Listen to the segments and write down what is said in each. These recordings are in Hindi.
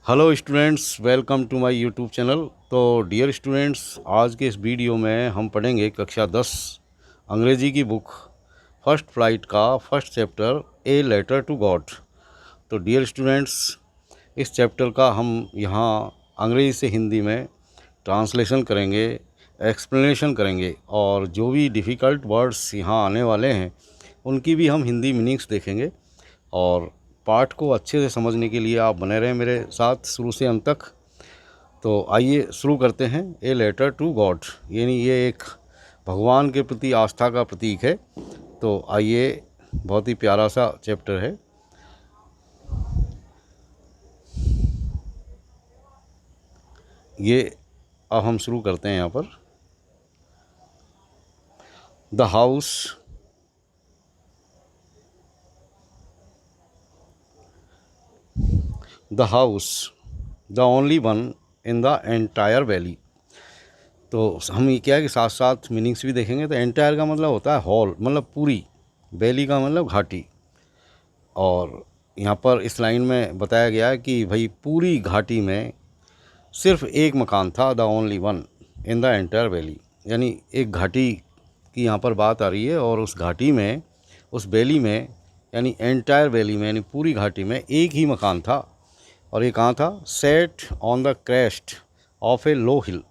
Hello students, welcome to my YouTube channel. तो डियर स्टूडेंट्स, आज के इस वीडियो में हम पढ़ेंगे कक्षा 10 अंग्रेजी की बुक फर्स्ट फ्लाइट का first chapter a letter to God. तो डियर स्टूडेंट्स, इस चैप्टर का हम यहाँ अंग्रेज़ी से हिंदी में ट्रांसलेशन करेंगे, एक्सप्लेनेशन करेंगे और जो भी डिफ़िकल्ट वर्ड्स यहाँ आने वाले हैं उनकी भी हम हिंदी मीनिंग्स देखेंगे। और पाठ को अच्छे से समझने के लिए आप बने रहें मेरे साथ शुरू से अंत तक। तो आइए शुरू करते हैं। ए लेटर टू गॉड, यानी ये एक भगवान के प्रति आस्था का प्रतीक है। तो आइए, बहुत ही प्यारा सा चैप्टर है। ये अब हम शुरू करते हैं यहाँ पर। The house the house the only one in the entire valley. तो हम ये क्या है कि साथ साथ मीनिंग्स भी देखेंगे। तो एंटायर का मतलब होता है हॉल, मतलब पूरी। वैली का मतलब घाटी। और यहाँ पर इस लाइन में बताया गया है कि भाई पूरी घाटी में सिर्फ एक मकान था, the only one in the entire valley. यानी एक घाटी की यहाँ पर बात आ रही है और उस घाटी में, उस वैली में, यानी एंटायर वैली में, यानी पूरी घाटी में एक ही मकान था। और ये कहाँ था? Set on the crest of a low hill.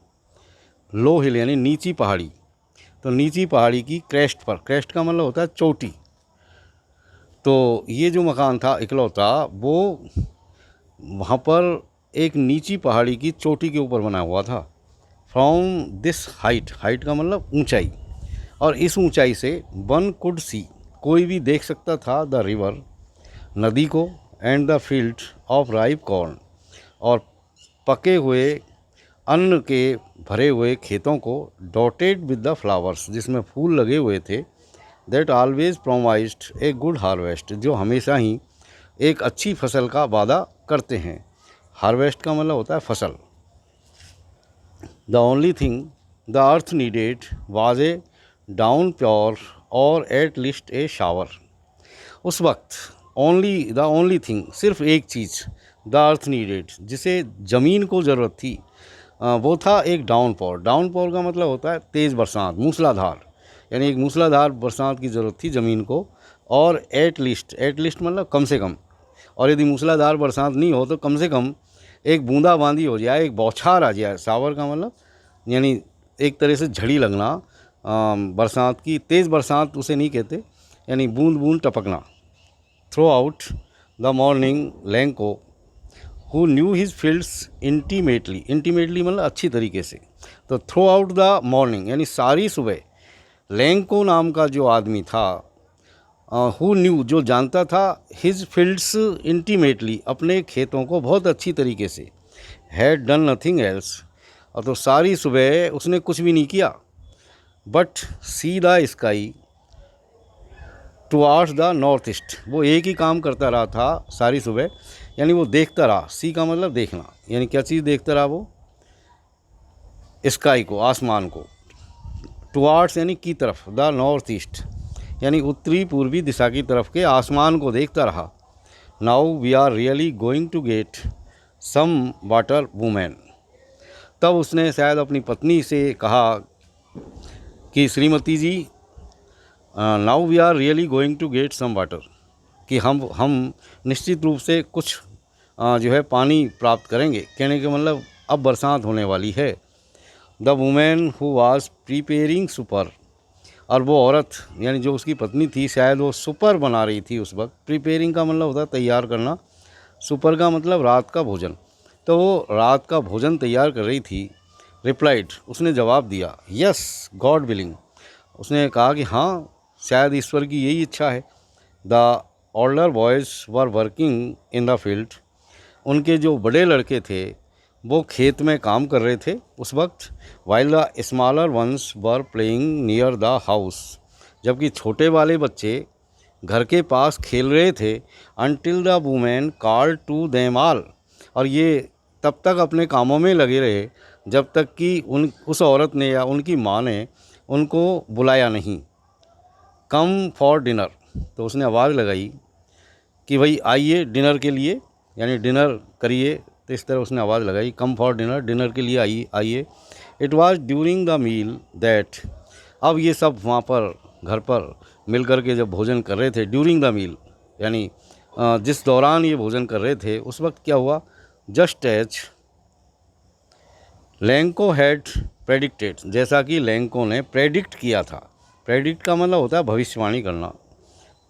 Low hill यानी नीची पहाड़ी। तो नीची पहाड़ी की क्रेस्ट पर, क्रेस्ट का मतलब होता है चोटी। तो ये जो मकान था इकलौता, वो वहाँ पर एक नीची पहाड़ी की चोटी के ऊपर बना हुआ था। फ्रॉम दिस हाइट, हाइट का मतलब ऊंचाई, और इस ऊंचाई से वन कुड सी, कोई भी देख सकता था, द रिवर, नदी को, and the field of ripe corn, और पके हुए अन्न के भरे हुए खेतों को, डॉटेड विद द फ्लावर्स, जिसमें फूल लगे हुए थे, that always promised a good harvest, जो हमेशा ही एक अच्छी फसल का वादा करते हैं। हार्वेस्ट का मतलब होता है फसल। The only thing the earth needed was a down pure और एट लीस्ट ए शावर। उस वक्त द ओनली थिंग, सिर्फ एक चीज़, द अर्थ नीडेड, जिसे ज़मीन को ज़रूरत थी, वो था एक डाउनपॉर। डाउनपॉर का मतलब होता है तेज़ बरसात, मूसलाधार। यानी एक मूसलाधार बरसात की ज़रूरत थी ज़मीन को। और एट लीस्ट मतलब कम से कम। और यदि मूसलाधार बरसात नहीं हो तो कम से कम एक बूंदाबांदी हो जाए, एक बौछार आ जाए। शावर का मतलब यानी एक तरह से झड़ी लगना। बरसात की तेज़ बरसात उसे नहीं कहते, यानी बूंद बूंद टपकना। Throughout the morning Lencho who knew his fields intimately, intimately मतलब अच्छी तरीके से। तो थ्रू आउट द मॉर्निंग यानी सारी सुबह, लैंको नाम का जो आदमी था, हु न्यू जो जानता था, हिज फील्ड्स इंटीमेटली अपने खेतों को बहुत अच्छी तरीके से, हैड डन नथिंग एल्स, और तो सारी सुबह उसने कुछ भी नहीं किया, but see the sky towards the north east, वो एक ही काम करता रहा था सारी सुबह। यानी वो देखता रहा, सी का मतलब देखना, यानी क्या चीज़ देखता रहा वो? स्काई को, आसमान को। टुवार्ड्स यानी की तरफ, द नॉर्थ ईस्ट यानी उत्तरी पूर्वी दिशा की तरफ के आसमान को देखता रहा। Now we are really going to get some water woman. तब उसने शायद अपनी पत्नी से कहा कि श्रीमती जी, now we are really going to get some water, कि हम निश्चित रूप से कुछ जो है पानी प्राप्त करेंगे। कहने का मतलब अब बरसात होने वाली है। The women who was preparing super, और वो औरत यानी जो उसकी पत्नी थी, शायद वो सुपर बना रही थी उस वक्त। प्रिपेयरिंग का मतलब होता है तैयार करना, सुपर का मतलब रात का भोजन। तो वो रात का भोजन तैयार कर रही थी। रिप्लाइड, उसने जवाब दिया, यस गॉड विलिंग, उसने कहा कि हाँ, शायद ईश्वर की यही इच्छा है। The older boys were working in the field, उनके जो बड़े लड़के थे वो खेत में काम कर रहे थे उस वक्त। While the smaller ones were playing near the house, जबकि छोटे वाले बच्चे घर के पास खेल रहे थे। Until the women called to them all, और ये तब तक अपने कामों में लगे रहे जब तक कि उस औरत ने या उनकी माँ ने उनको बुलाया नहीं। कम फॉर डिनर, तो उसने आवाज़ लगाई कि भाई आइए डिनर के लिए, यानी डिनर करिए, तो इस तरह उसने आवाज़ लगाई, कम फॉर डिनर, डिनर के लिए आइए। It was during the meal that, अब ये सब वहाँ पर घर पर मिल कर के जब भोजन कर रहे थे, ड्यूरिंग द मील यानी जिस दौरान ये भोजन कर रहे थे उस वक्त क्या हुआ, just as Lencho had predicted, जैसा कि लैंको ने प्रेडिक्ट किया था। प्रेडिक्ट का मतलब होता है भविष्यवाणी करना।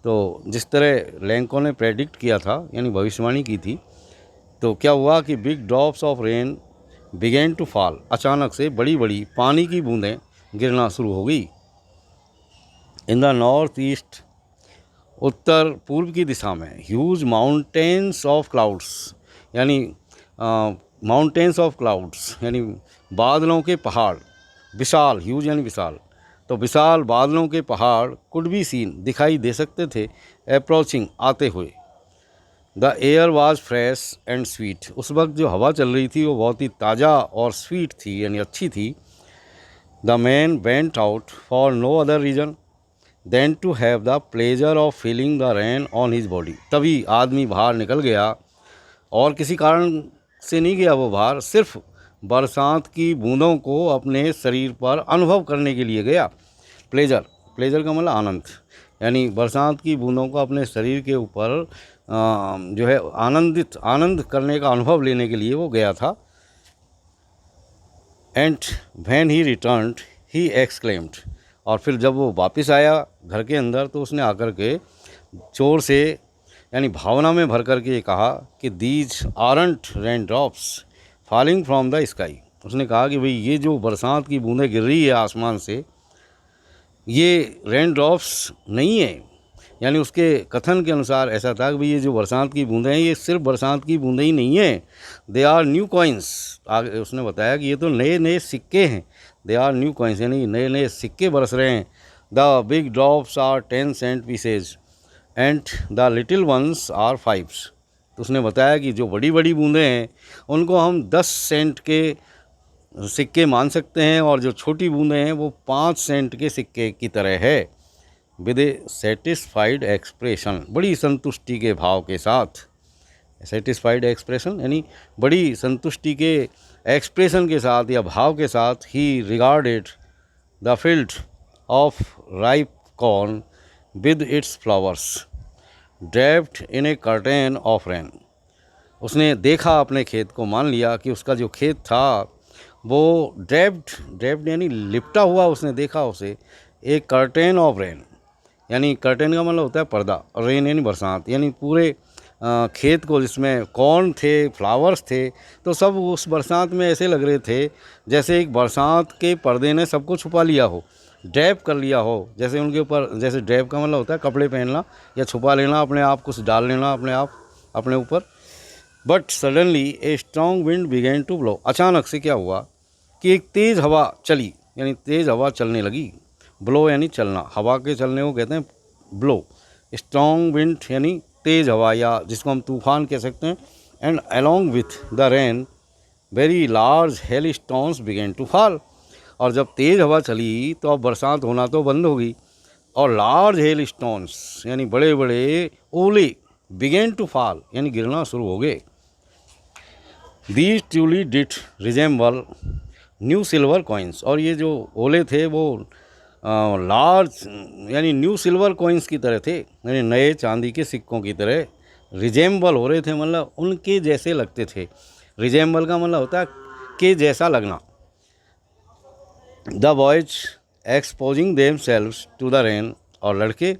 तो जिस तरह लैंको ने प्रेडिक्ट किया था यानी भविष्यवाणी की थी, तो क्या हुआ कि big drops of rain began to fall, अचानक से बड़ी बड़ी पानी की बूंदें गिरना शुरू हो गई। इन द नॉर्थ ईस्ट, उत्तर पूर्व की दिशा में, ह्यूज माउंटेन्स ऑफ क्लाउड्स यानी माउंटेन्स ऑफ क्लाउड्स यानी बादलों के पहाड़, विशाल, ह्यूज यानी विशाल, तो विशाल बादलों के पहाड़ कुड बी सीन, दिखाई दे सकते थे, अप्रोचिंग, आते हुए। The air was fresh and sweet, उस वक्त जो हवा चल रही थी वो बहुत ही ताज़ा और स्वीट थी यानी अच्छी थी। The man went out for no other reason than to have the pleasure of feeling the rain on his body, तभी आदमी बाहर निकल गया और किसी कारण से नहीं गया वो बाहर, सिर्फ बरसात की बूंदों को अपने शरीर पर अनुभव करने के लिए गया। प्लेजर, प्लेजर का मतलब आनंद, यानी बरसात की बूंदों को अपने शरीर के ऊपर जो है आनंद करने का अनुभव लेने के लिए वो गया था। And when he returned he exclaimed, और फिर जब वो वापस आया घर के अंदर तो उसने आकर के जोर से यानी भावना में भर कर के ये कहा कि these aren't rain drops falling from the sky, उसने कहा कि भाई ये जो बरसात की बूंदें गिर रही है आसमान से, ये रेन ड्रॉप्स नहीं है। यानी उसके कथन के अनुसार ऐसा था कि भाई ये जो बरसात की बूंदें हैं ये सिर्फ बरसात की बूंदें ही नहीं हैं, दे आर न्यू कॉइन्स। आगे उसने बताया कि ये तो नए नए सिक्के हैं, दे आर न्यू कॉइन्स यानी नए नए सिक्के बरस रहे हैं। The big drops are 10 cent pieces and the little ones are 5। तो उसने बताया कि जो बड़ी बड़ी बूंदें हैं उनको हम 10 सेंट के सिक्के मान सकते हैं और जो छोटी बूंदें हैं वो 5 सेंट के सिक्के की तरह है। विद ए सेटिस्फाइड एक्सप्रेशन, बड़ी संतुष्टि के भाव के साथ, सेटिस्फाइड एक्सप्रेशन यानी बड़ी संतुष्टि के एक्सप्रेशन के साथ या भाव के साथ, ही regarded the field of ripe corn with its flowers draped in A curtain of rain, उसने देखा अपने खेत को, मान लिया कि उसका जो खेत था वो ड्रेप्ड यानी लिपटा हुआ, उसने देखा उसे एक कर्टेन ऑफ रेन, यानी कर्टेन का मतलब होता है पर्दा, रेन यानी बरसात, यानी पूरे खेत को जिसमें कॉर्न थे, फ्लावर्स थे, तो सब उस बरसात में ऐसे लग रहे थे जैसे एक बरसात के पर्दे ने सबको छुपा लिया हो, ड्रैप कर लिया हो, जैसे उनके ऊपर, जैसे ड्रैप का मतलब होता है कपड़े पहनना या छुपा लेना अपने आप, कुछ डाल लेना अपने आप अपने ऊपर। But suddenly a strong wind began to blow, अचानक से क्या हुआ कि एक तेज़ हवा चली, यानी तेज़ हवा चलने लगी। ब्लो यानी चलना, हवा के चलने को कहते हैं ब्लो। स्ट्रॉन्ग विंड यानी तेज़ हवा या जिसको हम तूफान कह सकते हैं। And along with the rain very large hailstones began to fall, और जब तेज़ हवा चली तो अब बरसात होना तो बंद हो गई और लार्ज हेल स्टोन्स यानी बड़े बड़े ओले बिगेन टू फॉल यानी गिरना शुरू हो गए। These truly did resemble new silver coins, और ये जो ओले थे वो लार्ज यानी न्यू सिल्वर कॉइन्स की तरह थे, यानी नए चांदी के सिक्कों की तरह रिजेम्बल हो रहे थे, मतलब उनके जैसे लगते थे। रिजेम्बल का मतलब होता है के जैसा लगना। The boys exposing themselves to the rain, और लड़के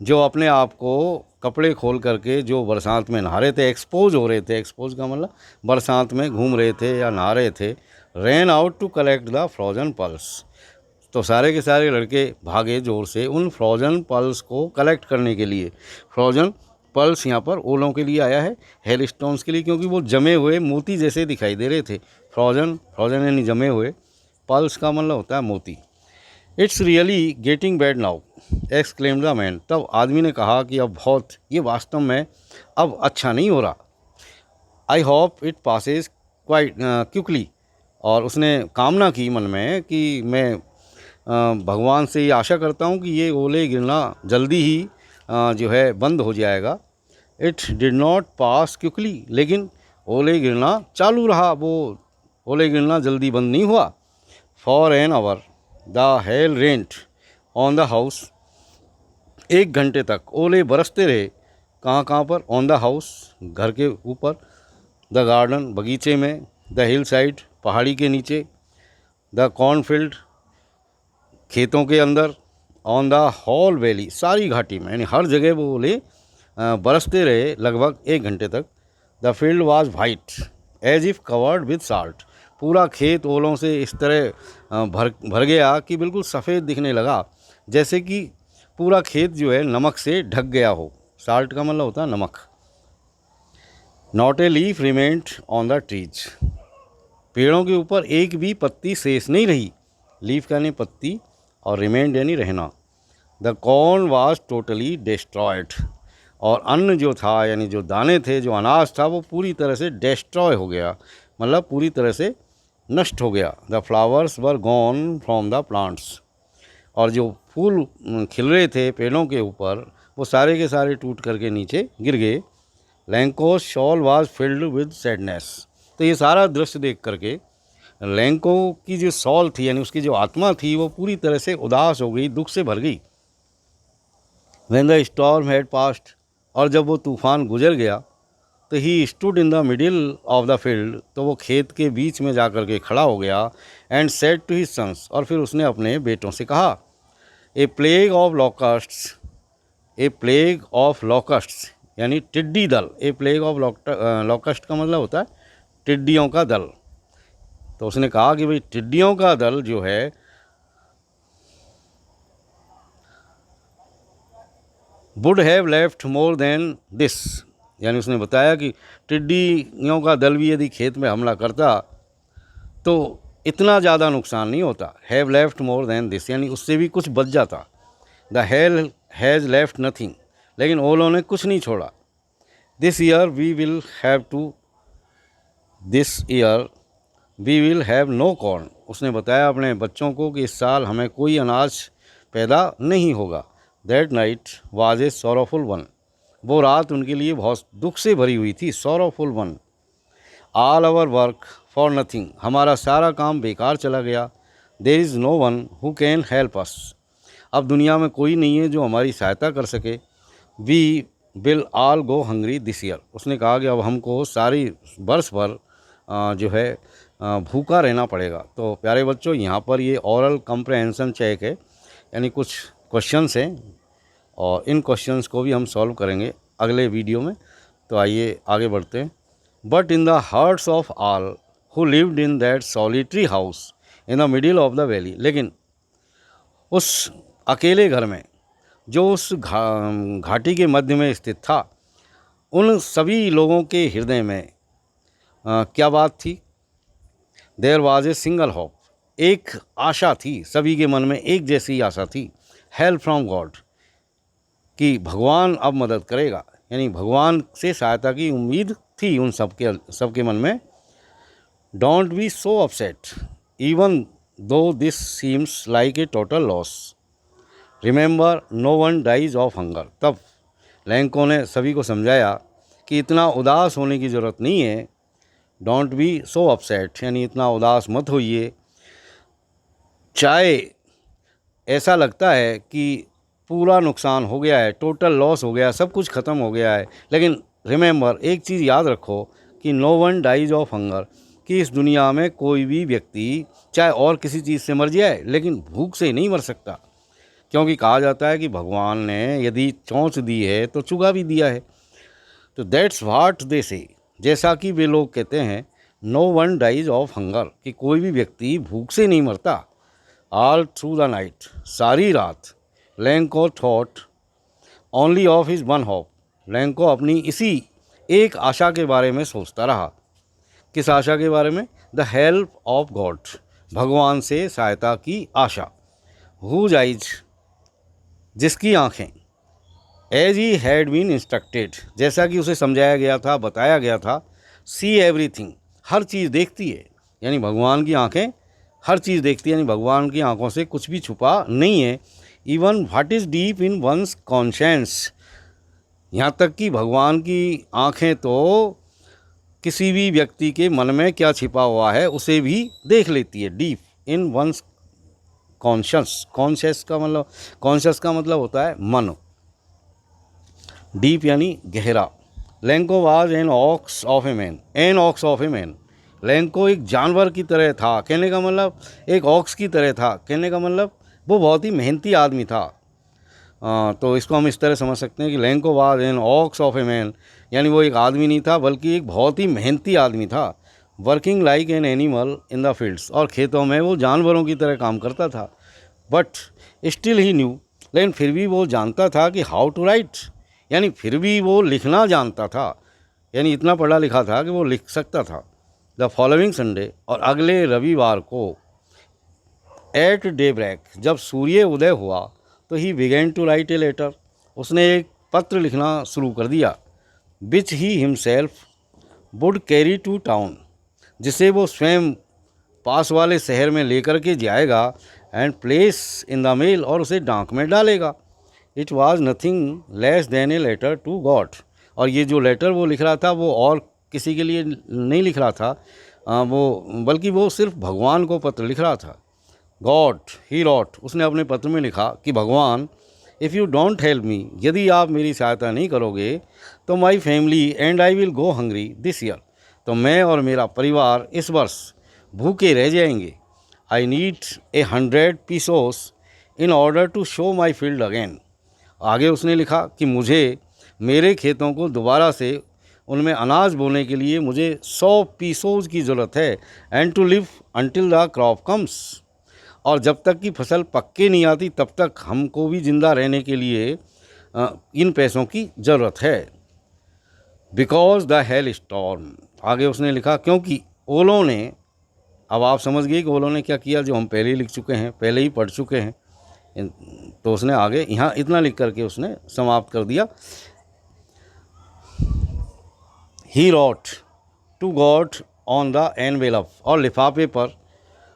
जो अपने आप को कपड़े खोल करके जो बरसात में नहा रहे थे, एक्सपोज हो रहे थे, एक्सपोज का मतलब बरसात में घूम रहे थे या नहा रहे थे। Ran out to collect the frozen pearls, तो सारे के सारे लड़के भागे जोर से उन फ्रोजन पल्स को कलेक्ट करने के लिए। फ्रोजन पल्स यहाँ पर ओलों के लिए आया है, हेल स्टोन्स के लिए, क्योंकि वो जमे हुए मोती जैसे दिखाई दे रहे थे। फ्रोजन यानी जमे हुए, पल्स का मतलब होता है मोती। It's really getting bad now exclaimed the man, तब आदमी ने कहा कि अब बहुत, ये वास्तव में अब अच्छा नहीं हो रहा। I hope it Passage quite quickly, और उसने कामना की मन में कि मैं भगवान से ये आशा करता हूँ कि ये ओले गिरना जल्दी ही जो है बंद हो जाएगा। It did not pass quickly, लेकिन ओले गिरना चालू रहा, वो ओले गिरना जल्दी बंद नहीं हुआ। For an hour the hell rent on the house, 1 घंटे तक ओले बरसते रहे। कहाँ कहाँ पर? ऑन द हाउस, घर के ऊपर, द गार्डन, बगीचे में, द हिल साइड, पहाड़ी के नीचे, द कॉर्नफील्ड, खेतों के अंदर, ऑन द होल वैली, सारी घाटी में, यानी हर जगह वो ओले बरसते रहे लगभग 1 घंटे तक। The field was white as if covered with salt, पूरा खेत ओलों से इस तरह भर गया कि बिल्कुल सफ़ेद दिखने लगा, जैसे कि पूरा खेत जो है नमक से ढक गया हो। साल्ट का मतलब होता है नमक। Not a leaf remained on the trees, पेड़ों के ऊपर एक भी पत्ती शेष नहीं रही। लीफ यानी पत्ती और रिमेंड यानी रहना। The corn was totally destroyed, और अन्न जो था यानी जो दाने थे, जो अनाज था, वो पूरी तरह से डिस्ट्रॉय हो गया, मतलब पूरी तरह से नष्ट हो गया। The flowers were gone from the plants, और जो फूल खिल रहे थे पेड़ों के ऊपर, वो सारे के सारे टूट करके नीचे गिर गए। Lencho's soul was filled with sadness, तो ये सारा दृश्य देख करके लैंको की जो सॉल थी यानी उसकी जो आत्मा थी, वो पूरी तरह से उदास हो गई, दुख से भर गई। When the storm had passed, और जब वो तूफ़ान गुजर गया, तो he stood in the middle of the field, तो वो खेत के बीच में जा कर के खड़ा हो गया। And said to his sons, और फिर उसने अपने बेटों से कहा, a plague of locusts, a plague of locusts यानी टिड्डी दल। ए प्लेग ऑफ लॉकस्ट का मतलब होता है टिड्डियों का दल। तो उसने कहा कि भाई टिड्डियों का दल जो है would have left more than this, यानी उसने बताया कि टिड्डियों का दल भी यदि खेत में हमला करता तो इतना ज़्यादा नुकसान नहीं होता। Have left more than this यानी उससे भी कुछ बच जाता। The hail has left nothing, लेकिन ओलों ने कुछ नहीं छोड़ा। This year we will have to, this year we will have no corn, उसने बताया अपने बच्चों को कि इस साल हमें कोई अनाज पैदा नहीं होगा। That night was a sorrowful one, वो रात उनके लिए बहुत दुख से भरी हुई थी। Sorrowful one. All our work for nothing, हमारा सारा काम बेकार चला गया। There is no one who can help us, अब दुनिया में कोई नहीं है जो हमारी सहायता कर सके। We will all go hungry this year, उसने कहा कि अब हमको सारी बरस भर जो है भूखा रहना पड़ेगा। तो प्यारे बच्चों, यहाँ पर ये ओरल कम्प्रहेंशन चेक है, यानी कुछ क्वेश्चंस हैं और इन क्वेश्चंस को भी हम सॉल्व करेंगे अगले वीडियो में। तो आइए आगे बढ़ते हैं। But in the hearts of all who lived in that solitary house in the middle of the valley, लेकिन उस अकेले घर में जो उस घाटी के मध्य में स्थित था, उन सभी लोगों के हृदय में क्या बात थी? There was a single hope, एक आशा थी, सभी के मन में एक जैसी आशा थी। हेल्प फ्रॉम गॉड, कि भगवान अब मदद करेगा, यानी भगवान से सहायता की उम्मीद थी उन सबके मन में। Don't be so upset even though this seems like a total loss, remember no one dies of hunger. तब लैंको ने सभी को समझाया कि इतना उदास होने की ज़रूरत नहीं है। डोंट बी सो अपसेट यानी इतना उदास मत होइए। चाहे ऐसा लगता है कि पूरा नुकसान हो गया है, टोटल लॉस हो गया, सब कुछ ख़त्म हो गया है, लेकिन रिमेंबर एक चीज़ याद रखो कि no one dies of hunger, कि इस दुनिया में कोई भी व्यक्ति चाहे और किसी चीज़ से मर जाए लेकिन भूख से नहीं मर सकता, क्योंकि कहा जाता है कि भगवान ने यदि चोंच दी है तो चुगा भी दिया है। तो दैट्स व्हाट दे से, जैसा कि वे लोग कहते हैं, no one dies of hunger, कि कोई भी व्यक्ति भूख से नहीं मरता। ऑल थ्रू द नाइट, सारी रात, Lanco thought only of his one hope, Lanco अपनी इसी एक आशा के बारे में सोचता रहा। किस आशा के बारे में? द हेल्प ऑफ गॉड, भगवान से सहायता की आशा। हुज आइज, जिसकी आँखें, as he had been instructed, जैसा कि उसे समझाया गया था, बताया गया था। सी एवरीथिंग, हर चीज़ देखती है, यानी भगवान की आँखें हर चीज़ देखती है, यानी भगवान की आँखों से कुछ भी छुपा नहीं है। Even what is deep in one's conscience, यहाँ तक कि भगवान की आँखें तो किसी भी व्यक्ति के मन में क्या छिपा हुआ है उसे भी देख लेती है। Deep in one's conscious, conscious का मतलब होता है मन, डीप यानी गहरा। Lencho was an ox of a man, an ox of a man. लेंको एक जानवर की तरह था, कहने का मतलब एक ऑक्स की तरह था, कहने का मतलब वो बहुत ही मेहनती आदमी था। तो इसको हम इस तरह समझ सकते हैं कि Lanco was an ox of a man, यानी वो एक आदमी नहीं था बल्कि एक बहुत ही मेहनती आदमी था। Working like an animal in the fields, और खेतों में वो जानवरों की तरह काम करता था। बट स्टिल ही न्यू, लेकिन फिर भी वो जानता था कि हाउ टू राइट, यानी फिर भी वो लिखना जानता था, यानी इतना पढ़ा लिखा था कि वो लिख सकता था। द फॉलोइंग संडे, और अगले रविवार को, एट डे ब्रेक, जब सूर्य उदय हुआ तो he began to write a letter, उसने एक पत्र लिखना शुरू कर दिया। Which he himself would carry to town, जिसे वो स्वयं पास वाले शहर में लेकर के जाएगा। And place in the mail, और उसे डाक में डालेगा। It was nothing less than a letter to God, और ये जो लेटर वो लिख रहा था वो और किसी के लिए नहीं लिख रहा था, बल्कि वो सिर्फ भगवान को पत्र लिख रहा था। गॉड ही रॉट, उसने अपने पत्र में लिखा कि भगवान, if you don't help me, यदि आप मेरी सहायता नहीं करोगे तो my family and I will go hungry this year, तो मैं और मेरा परिवार इस वर्ष भूखे रह जाएंगे। I need 100 pesos in order to sow my field again. आगे उसने लिखा कि मुझे मेरे खेतों को दोबारा से उनमें अनाज बोने के लिए मुझे 100 पीसोज की ज़रूरत है। And to live until the crop comes, और जब तक की फसल पक के नहीं आती तब तक हमको भी ज़िंदा रहने के लिए इन पैसों की ज़रूरत है। बिकॉज द हेल स्टॉर्म, आगे उसने लिखा क्योंकि ओलों ने, अब आप समझ गए कि ओलों ने क्या किया, जो हम पहले ही लिख चुके हैं, पहले ही पढ़ चुके हैं। तो उसने आगे यहाँ इतना लिख करके उसने समाप्त कर दिया। He wrote to God on the envelope, और लिफाफे पर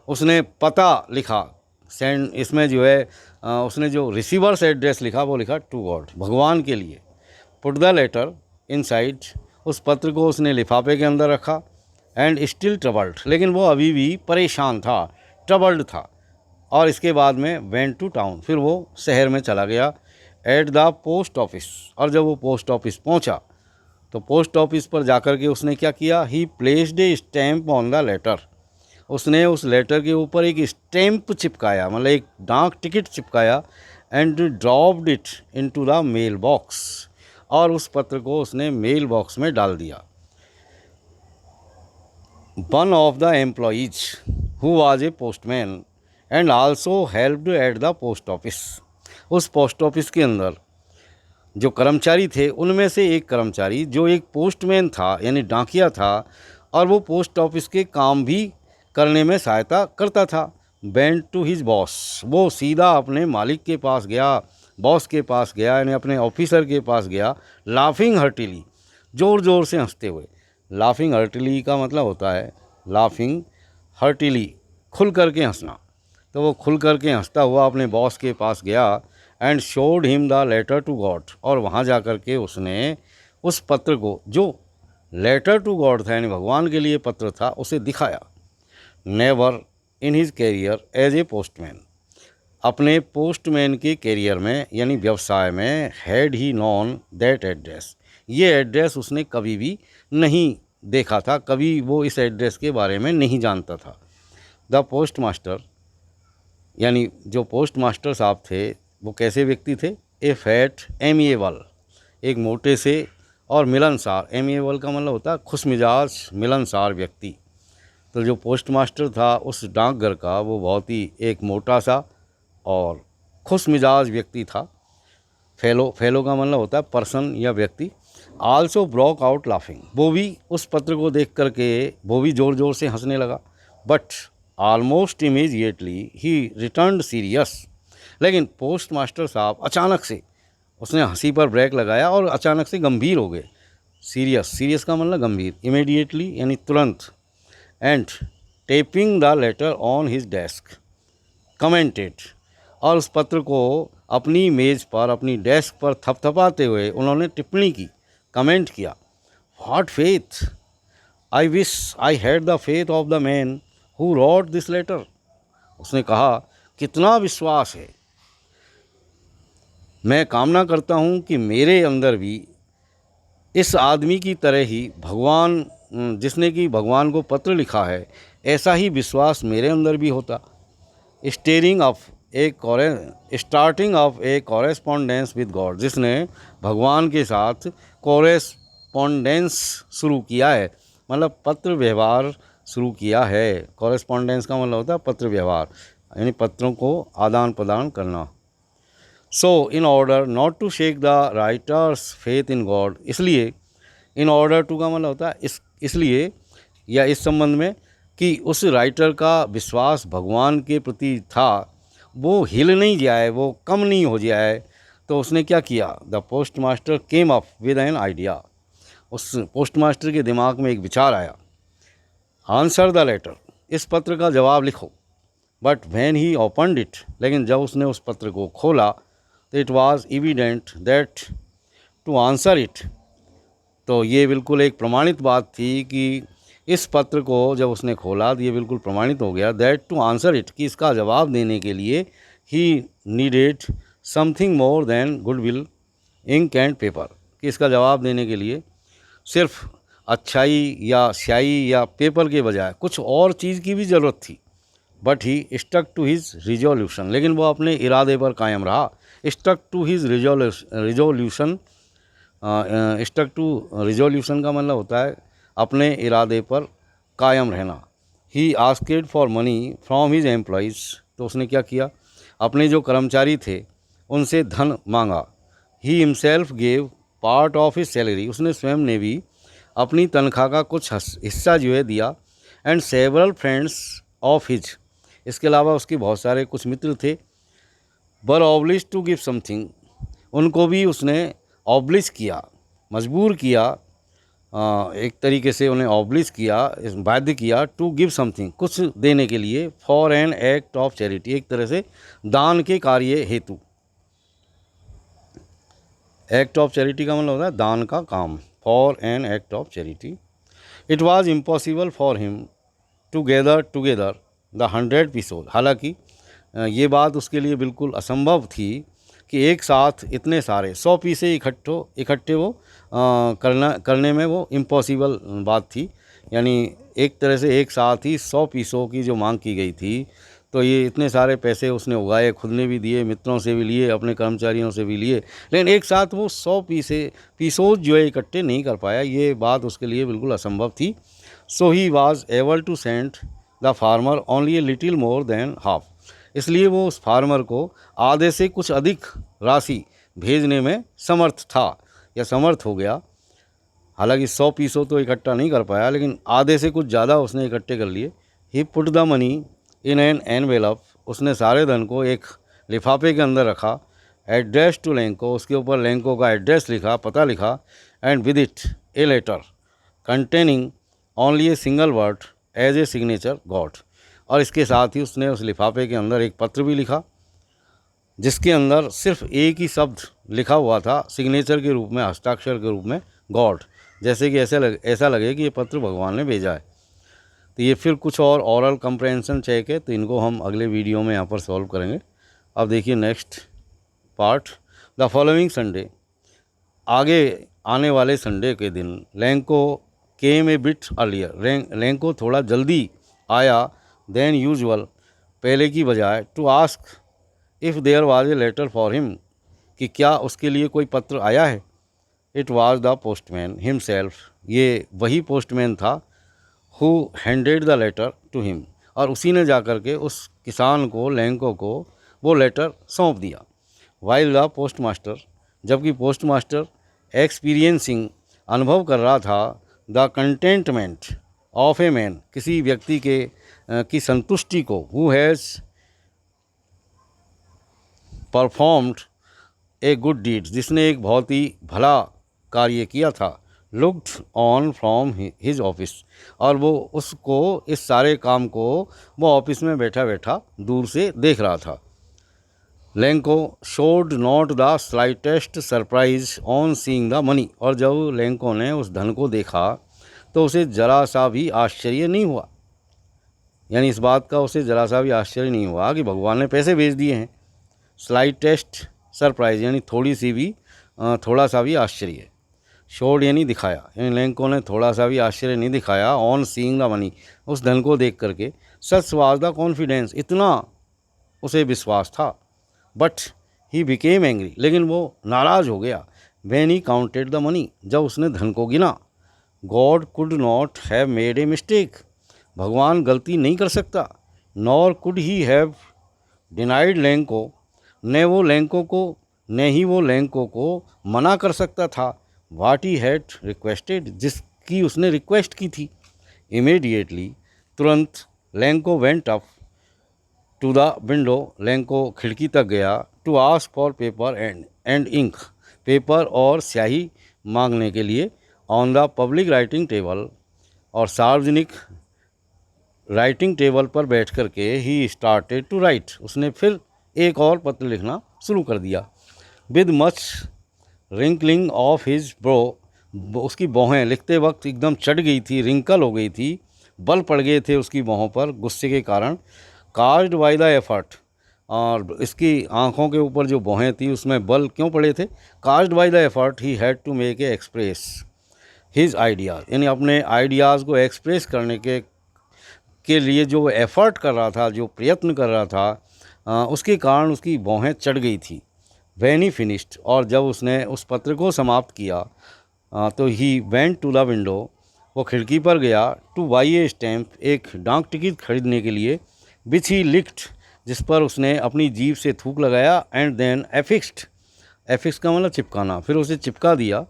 उसने पता लिखा। सेंड, इसमें जो है उसने जो रिसीवर्स एड्रेस लिखा वो लिखा टू गॉड, भगवान के लिए। पुट द लेटर इनसाइड, उस पत्र को उसने लिफाफे के अंदर रखा। एंड स्टिल ट्रबल्ड, लेकिन वो अभी भी परेशान था, ट्रबल्ड था। और इसके बाद में वेंट टू टाउन, फिर वो शहर में चला गया। एट द पोस्ट ऑफिस, और जब वो पोस्ट ऑफिस पहुंचा तो पोस्ट ऑफिस पर जाकर के उसने क्या किया, he placed a stamp on the letter, उसने उस लेटर के ऊपर एक स्टैम्प चिपकाया, मतलब एक डाक टिकट चिपकाया। And dropped it into the mail box, और उस पत्र को उसने मेल बॉक्स में डाल दिया। One of the employees who was a postman and also helped at the post office, उस पोस्ट ऑफिस के अंदर जो कर्मचारी थे उनमें से एक कर्मचारी जो एक पोस्टमैन था, यानी डाकिया था, और वो पोस्ट ऑफिस के काम भी करने में सहायता करता था। वेंट टू हिज बॉस, वो सीधा अपने मालिक के पास गया, बॉस के पास गया, यानी अपने ऑफिसर के पास गया। लाफिंग हर्टिली, ज़ोर ज़ोर से हंसते हुए। लाफिंग हर्टिली का मतलब होता है, लाफिंग हर्टिली, खुल करके हंसना। तो वो खुल करके हंसता हुआ अपने बॉस के पास गया। And showed him the letter to God, और वहाँ जा कर के उसने उस पत्र को, जो लेटर टू गॉड था यानी भगवान के लिए पत्र था, उसे दिखाया। Never in his career as a postman, अपने पोस्टमैन के कैरियर में यानी व्यवसाय में, had he known that address, ये एड्रेस उसने कभी भी नहीं देखा था, कभी वो इस एड्रेस के बारे में नहीं जानता था। द पोस्ट मास्टर, यानी जो पोस्ट मास्टर साहब थे वो कैसे व्यक्ति थे, ए फैट एमिएबल, एक मोटे से और मिलनसार, एमिएबल का मतलब होता है खुश मिजाज, मिलनसार व्यक्ति। तो जो पोस्ट मास्टर था उस डाकघर का, वो बहुत ही एक मोटा सा और खुश मिजाज व्यक्ति था। फेलो का मतलब होता है पर्सन या व्यक्ति। आल्सो ब्रोक आउट लाफिंग, वो भी उस पत्र को देख करके वो भी ज़ोर ज़ोर से हंसने लगा। But almost immediately he returned serious, लेकिन पोस्ट मास्टर साहब अचानक से, उसने हंसी पर ब्रेक लगाया और अचानक से गंभीर हो गए। सीरियस का मतलब गंभीर, इमीडिएटली यानी तुरंत। And tapping the letter on his desk commented, और उस पत्र को अपनी मेज़ पर, अपनी डेस्क पर थपथपाते हुए उन्होंने टिप्पणी की, कमेंट किया। What faith, I wish I had the faith of the man who wrote this letter. उसने कहा कितना विश्वास है, मैं कामना करता हूँ कि मेरे अंदर भी इस आदमी की तरह ही भगवान, जिसने कि भगवान को पत्र लिखा है, ऐसा ही विश्वास मेरे अंदर भी होता। Starting of A correspondence with God, जिसने भगवान के साथ कॉरेस्पॉन्डेंस शुरू किया है, मतलब पत्र व्यवहार शुरू किया है। कॉरेस्पॉन्डेंस का मतलब होता है पत्र व्यवहार, यानी पत्रों को आदान प्रदान करना। So in order not to shake the writer's faith in God, इसलिए इन ऑर्डर टू का मतलब होता है इसलिए या इस संबंध में कि उस राइटर का विश्वास भगवान के प्रति था, वो हिल नहीं जाए, वो कम नहीं हो जाए, तो उसने क्या किया, the post master came up with an idea, उस पोस्ट मास्टर के दिमाग में एक विचार आया, आंसर द लेटर, इस पत्र का जवाब लिखो। But when he opened it, लेकिन जब उसने उस पत्र को खोला तो it was evident that to answer it, तो ये बिल्कुल एक प्रमाणित बात थी कि इस पत्र को जब उसने खोला तो ये बिल्कुल प्रमाणित हो गया दैट टू आंसर इट, कि इसका जवाब देने के लिए he needed something more than goodwill, ink and paper, कि इसका जवाब देने के लिए सिर्फ अच्छाई या स्याही या पेपर के बजाय कुछ और चीज़ की भी ज़रूरत थी। But he stuck to his resolution, लेकिन वो अपने इरादे पर कायम रहा। Stuck to his resolution, stuck to resolution का मतलब होता है अपने इरादे पर कायम रहना। He asked for money from his employees, तो उसने क्या किया, अपने जो कर्मचारी थे उनसे धन मांगा। He himself gave part of his salary, उसने स्वयं ने भी अपनी तनख्वाह का कुछ हिस्सा जो है दिया। And several friends of his, इसके अलावा उसके बहुत सारे कुछ मित्र थे, वर ऑब्लिज टू गिव समथिंग, उनको भी उसने ऑब्लिज किया, मजबूर किया, एक तरीके से उन्हें ऑब्लिज किया, बाध्य किया, टू गिव समथिंग, कुछ देने के लिए, for an act of charity, एक तरह से दान के कार्य हेतु। एक्ट ऑफ चैरिटी का मतलब होता है दान का काम, for an act of charity. It was impossible for him to gather together the 100 pesos, हालांकि ये बात उसके लिए बिल्कुल असंभव थी कि एक साथ इतने सारे 100 पीसे इकट्ठे वो करने में वो इम्पॉसिबल बात थी। यानी एक तरह से एक साथ ही 100 पीसों की जो मांग की गई थी, तो ये इतने सारे पैसे उसने उगाए, खुद ने भी दिए, मित्रों से भी लिए, अपने कर्मचारियों से भी लिए, लेकिन एक साथ वो 100 पीसोज जो है इकट्ठे नहीं कर पाया, ये बात उसके लिए बिल्कुल असंभव थी। So he was able to send the farmer only a little more than half, इसलिए वो उस फार्मर को आधे से कुछ अधिक राशि भेजने में समर्थ था या समर्थ हो गया। हालांकि 100 पीसों तो इकट्ठा नहीं कर पाया, लेकिन आधे से कुछ ज़्यादा उसने इकट्ठे कर लिए। He put the money in an envelope, उसने सारे धन को एक लिफाफे के अंदर रखा। एड्रेस टू लेंको, उसके ऊपर लेंको का एड्रेस लिखा, पता लिखा। And with it a letter containing only a single word as a signature God, और इसके साथ ही उसने उस लिफाफे के अंदर एक पत्र भी लिखा जिसके अंदर सिर्फ एक ही शब्द लिखा हुआ था सिग्नेचर के रूप में, हस्ताक्षर के रूप में, गॉड, जैसे कि ऐसा लगे कि ये पत्र भगवान ने भेजा है। तो ये फिर कुछ और ऑरल कंप्रेंशन चेक है, तो इनको हम अगले वीडियो में यहाँ पर सॉल्व करेंगे। अब देखिए next part, the following Sunday, आगे आने वाले संडे के दिन, Lencho came a bit earlier, Lencho थोड़ा जल्दी आया देन यूजुअल, पहले की बजाय, to ask if there was a letter for him, कि क्या उसके लिए कोई पत्र आया है। It was the postman himself, ये वही पोस्टमैन था, who handed the letter to him, और उसी ने जाकर के उस किसान को, लेंको को, वो लेटर सौंप दिया। वाइल द पोस्ट मास्टर, जबकि पोस्ट मास्टर एक्सपीरियंसिंग, अनुभव कर रहा था, the contentment of a man, किसी व्यक्ति के की संतुष्टि को, who has performed a good deed, जिसने एक बहुत ही भला कार्य किया था। Looked on from his office, और वो उसको, इस सारे काम को वो ऑफिस में बैठा बैठा दूर से देख रहा था। Lanco showed not the slightest surprise on seeing the money, और जब लेंको ने उस धन को देखा तो उसे ज़रा सा भी आश्चर्य नहीं हुआ, यानी इस बात का उसे ज़रा सा भी आश्चर्य नहीं हुआ कि भगवान ने पैसे भेज दिए हैं। स्लाइटेस्ट सरप्राइज, यानी थोड़ा सा भी आश्चर्य। शोड यानी दिखाया, यानी लेंको ने थोड़ा सा भी आश्चर्य नहीं दिखाया ऑन सीइंग द मनी, उस धन को देख करके। सच वाज द कॉन्फिडेंस, इतना उसे विश्वास था। बट ही बिकेम एंग्री, लेकिन वो नाराज़ हो गया। When he counted the money, जब उसने धन को गिना। God could not have made a mistake, भगवान गलती नहीं कर सकता। Nor could he have denied Lanco, न ही वो लेंको को मना कर सकता था। वाट ही हैड रिक्वेस्टेड, जिसकी उसने रिक्वेस्ट की थी। इमीडिएटली, तुरंत, Lencho went up to the window, Lencho खिड़की तक गया। To ask for paper and ink, paper और स्याही मांगने के लिए। On the public writing table, और सार्वजनिक राइटिंग टेबल पर बैठ कर के ही स्टार्टेड टू राइट, उसने फिर एक और पत्र लिखना शुरू कर दिया। With much wrinkling of his bro, उसकी भौहें लिखते वक्त एकदम चढ़ गई थी, रिंकल हो गई थी, बल पड़ गए थे उसकी भौहों पर गुस्से के कारण। काज्ड बाय द एफर्ट, और इसकी आँखों के ऊपर जो भौहें थी उसमें बल क्यों पड़े थे? Caused by the effort he had to make a express his ideas, यानी अपने आइडियाज़ को एक्सप्रेस करने के लिए जो एफ़र्ट कर रहा था, जो प्रयत्न कर रहा था, उसके कारण उसकी भौहें चढ़ गई थी। व्हेन ही फिनिश्ड, और जब उसने उस पत्र को समाप्त किया, तो he went to the window, वो खिड़की पर गया। टू बाई ए स्टैम्प, एक डाक टिकट खरीदने के लिए। विच ही लिक्ड, जिस पर उसने अपनी जीभ से थूक लगाया। एंड देन एफिक्स्ड, एफिक्स का मतलब चिपकाना, फिर उसे चिपका दिया।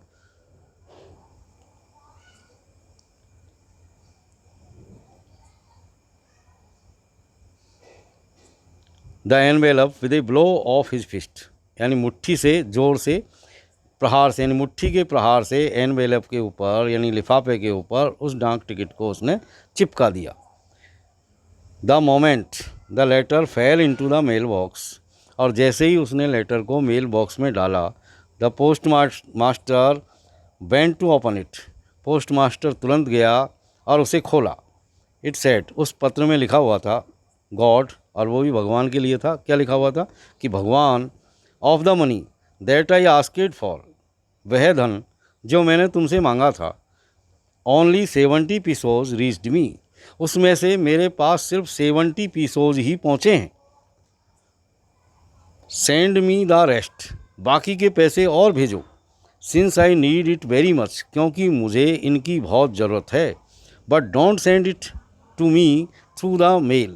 The envelope with a blow of his fist, यानी मुट्ठी से, जोर से, प्रहार से, यानी मुट्ठी के प्रहार से एनवेलप के ऊपर, यानी लिफाफे के ऊपर उस डाक टिकट को उसने चिपका दिया। The moment the letter fell into the mail box, और जैसे ही उसने लेटर को मेल बॉक्स में डाला। The postmaster went to open it, postmaster तुरंत गया और उसे खोला। इट सेड, उस पत्र में लिखा हुआ था गॉड, और वो भी भगवान के लिए था। क्या लिखा हुआ था? कि भगवान, of the money that I asked for, वह धन जो मैंने तुमसे मांगा था। ओनली 70 पीसोज रीच्ड मी, उसमें से मेरे पास सिर्फ 70 पीसोज ही पहुँचे हैं। सेंड मी द रेस्ट, बाकी के पैसे और भेजो। Since I need it very much, क्योंकि मुझे इनकी बहुत ज़रूरत है। But don't send it to me through the mail,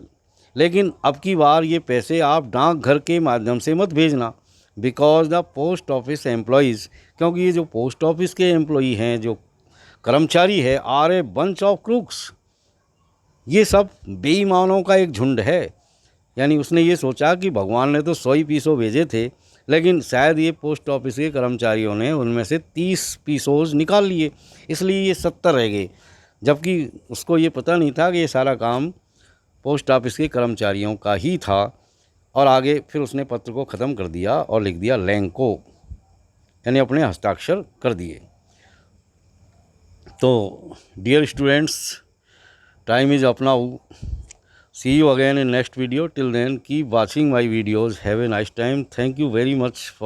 लेकिन अब की बार ये पैसे आप डाकघर के माध्यम से मत भेजना। Because the post office employees, क्योंकि ये जो पोस्ट ऑफिस के एम्प्लॉई हैं, जो कर्मचारी है, are a bunch of crooks, ये सब बेईमानों का एक झुंड है। यानी उसने ये सोचा कि भगवान ने तो 100 ही पीसों भेजे थे, लेकिन शायद ये पोस्ट ऑफिस के कर्मचारियों ने उनमें से 30 पीसोज निकाल लिए, इसलिए ये 70 रह गए। जबकि उसको ये पता नहीं था कि ये सारा काम पोस्ट ऑफिस के कर्मचारियों का ही था। और आगे फिर उसने पत्र को ख़त्म कर दिया और लिख दिया लेंको, यानी अपने हस्ताक्षर कर दिए। तो dear students, time is up now. See you again in next video. Till then, keep watching my videos. Have a nice time. Thank you very much for